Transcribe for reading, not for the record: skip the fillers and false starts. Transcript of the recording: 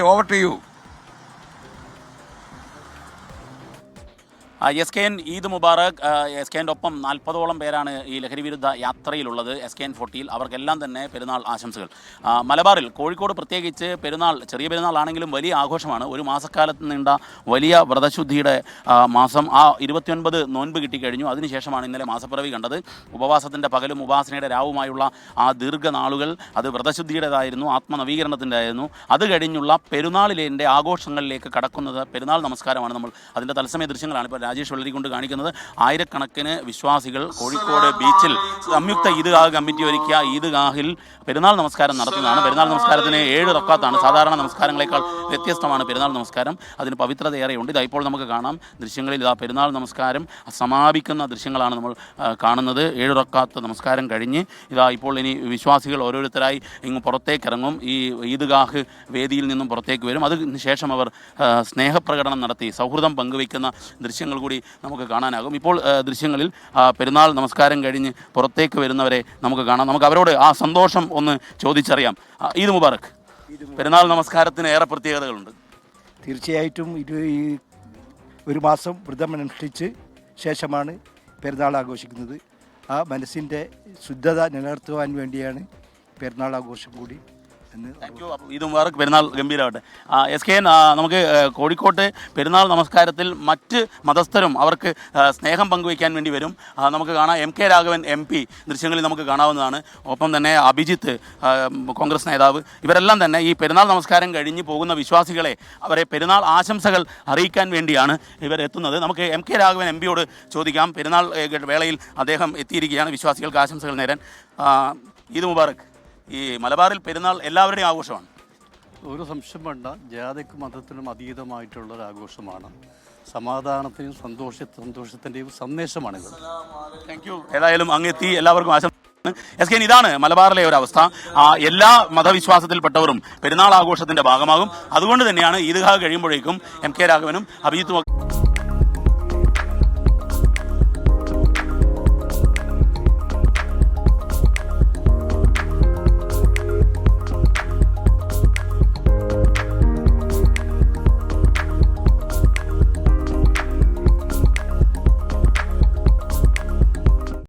Over to you. SKN Eid Mubarak. SKN ഒപ്പം 40ഓളം പേരാണ് ഈ ലഹരി വിരുദ്ധ യാത്രയിലുള്ളത്. SKN 40 അവർക്കെല്ലാം തന്നെ പെരുന്നാൾ ആശംസകൾ. മലബാറിൽ കോഴിക്കോട് പ്രത്യേകിച്ച് പെരുന്നാൾ ചെറിയ പെരുന്നാളാണെങ്കിലും വലിയ ആഘോഷമാണ്. ഒരു മാസക്കാലത്ത് നീണ്ട വലിയ വ്രതശുദ്ധിയുടെ മാസം. 29 നോൻപ് കിട്ടിക്കഴിഞ്ഞു. അതിനുശേഷമാണ് ഇന്നലെ മാസപ്പിറവി കണ്ടത്. ഉപവാസത്തിൻ്റെ പകലും ഉപാസനയുടെ രാവുമായുള്ള ആ ദീർഘനാളുകൾ അത് വ്രതശുദ്ധിയുടേതായിരുന്നു, ആത്മനവീകരണത്തിൻ്റെ ആയിരുന്നു. അത് കഴിഞ്ഞുള്ള പെരുന്നാളിലെ ആഘോഷങ്ങളിലേക്ക് കടക്കുന്നത് പെരുന്നാൾ നമസ്കാരമാണ്. നമ്മൾ അതിൻ്റെ തത്സമയ ദൃശ്യങ്ങളാണ് ഇപ്പോൾ രാജേഷ് വെള്ളരി കൊണ്ട് കാണിക്കുന്നത്. ആയിരക്കണക്കിന് വിശ്വാസികൾ കോഴിക്കോട് ബീച്ചിൽ സംയുക്ത ഈദ്ഗാഹ് കമ്മിറ്റി ഒരുക്കിയ ഈദ്ഗാഹിൽ പെരുന്നാൾ നമസ്കാരം നടത്തുന്നതാണ്. പെരുന്നാൾ നമസ്കാരത്തിന് 7 റക്അത്താണ്. സാധാരണ നമസ്കാരങ്ങളെക്കാൾ വ്യത്യസ്തമാണ് പെരുന്നാൾ നമസ്കാരം. അതിന് പവിത്രതയേറെയുണ്ട്. ഇതാ ഇപ്പോൾ നമുക്ക് കാണാം ദൃശ്യങ്ങളിൽ ഇതാ പെരുന്നാൾ നമസ്കാരം സമാപിക്കുന്ന ദൃശ്യങ്ങളാണ് നമ്മൾ കാണുന്നത്. 7 റക്അത്ത് നമസ്കാരം കഴിഞ്ഞ് ഇതാ ഇപ്പോൾ ഇനി വിശ്വാസികൾ ഓരോരുത്തരായി ഇങ്ങ് പുറത്തേക്ക് ഇറങ്ങും. ഈ ഈദ്ഗാഹ് വേദിയിൽ നിന്നും പുറത്തേക്ക് വരും. അതിന് ശേഷം അവർ സ്നേഹപ്രകടനം നടത്തി സൗഹൃദം പങ്കുവയ്ക്കുന്ന ദൃശ്യങ്ങൾ കൂടി നമുക്ക് കാണാനാകും. ഇപ്പോൾ ദൃശ്യങ്ങളിൽ പെരുന്നാൾ നമസ്കാരം കഴിഞ്ഞ് പുറത്തേക്ക് വരുന്നവരെ നമുക്ക് കാണാം. നമുക്ക് അവരോട് ആ സന്തോഷം ഒന്ന് ചോദിച്ചറിയാം. ഈദ് മുബാറക്. പെരുന്നാൾ നമസ്കാരത്തിന് ഏറെ പ്രത്യേകതകളുണ്ട്. തീർച്ചയായിട്ടും ഈ ഒരു മാസം വ്രതമനുഷ്ഠിച്ച് ശേഷമാണ് പെരുന്നാൾ ആഘോഷിക്കുന്നത്. ആ മനസ്സിൻ്റെ ശുദ്ധത നിലനിർത്തുവാൻ വേണ്ടിയാണ് പെരുന്നാൾ ആഘോഷം കൂടി. ഈദ് മുബാറക്. പെരുന്നാൾ ഗംഭീരമാവട്ടെ. SKN നമുക്ക് കോഴിക്കോട്ട് പെരുന്നാൾ നമസ്കാരത്തിൽ മറ്റ് മതസ്ഥരും അവർക്ക് സ്നേഹം പങ്കുവയ്ക്കാൻ വേണ്ടി വരും. നമുക്ക് കാണാം MK രാഘവൻ MP ദൃശ്യങ്ങളിൽ നമുക്ക് കാണാവുന്നതാണ്. ഒപ്പം തന്നെ അഭിജിത്ത് കോൺഗ്രസ് നേതാവ്, ഇവരെല്ലാം തന്നെ ഈ പെരുന്നാൾ നമസ്കാരം കഴിഞ്ഞ് പോകുന്ന വിശ്വാസികളെ അവരെ പെരുന്നാൾ ആശംസകൾ അറിയിക്കാൻ വേണ്ടിയാണ് ഇവരെത്തുന്നത്. നമുക്ക് MK രാഘവൻ MPയോട് ചോദിക്കാം. പെരുന്നാൾ വേളയിൽ അദ്ദേഹം എത്തിയിരിക്കുകയാണ് വിശ്വാസികൾക്ക് ആശംസകൾ നേരാൻ. ഈദ് മുബാറക്. ഈ മലബാറിൽ പെരുന്നാൾ എല്ലാവരുടെയും ആഘോഷമാണ്. ഒരു സംശയം വേണ്ട, ജാതിക്കും മതത്തിനും അതീതമായിട്ടുള്ളൊരു ആഘോഷമാണ്. സമാധാനത്തിനും സന്തോഷത്തിൻ്റെയും സന്ദേശമാണിത്. Thank you. ഏതായാലും അങ്ങെത്തി. എല്ലാവർക്കും ആശംസ. SKN ഇതാണ് മലബാറിലെ ഒരു അവസ്ഥ. എല്ലാ മതവിശ്വാസത്തിൽപ്പെട്ടവരും പെരുന്നാൾ ആഘോഷത്തിന്റെ ഭാഗമാകും. അതുകൊണ്ട് തന്നെയാണ് ഈദ്ഗാഹ് കഴിയുമ്പോഴേക്കും MK രാഘവനും അഭിജിത്തും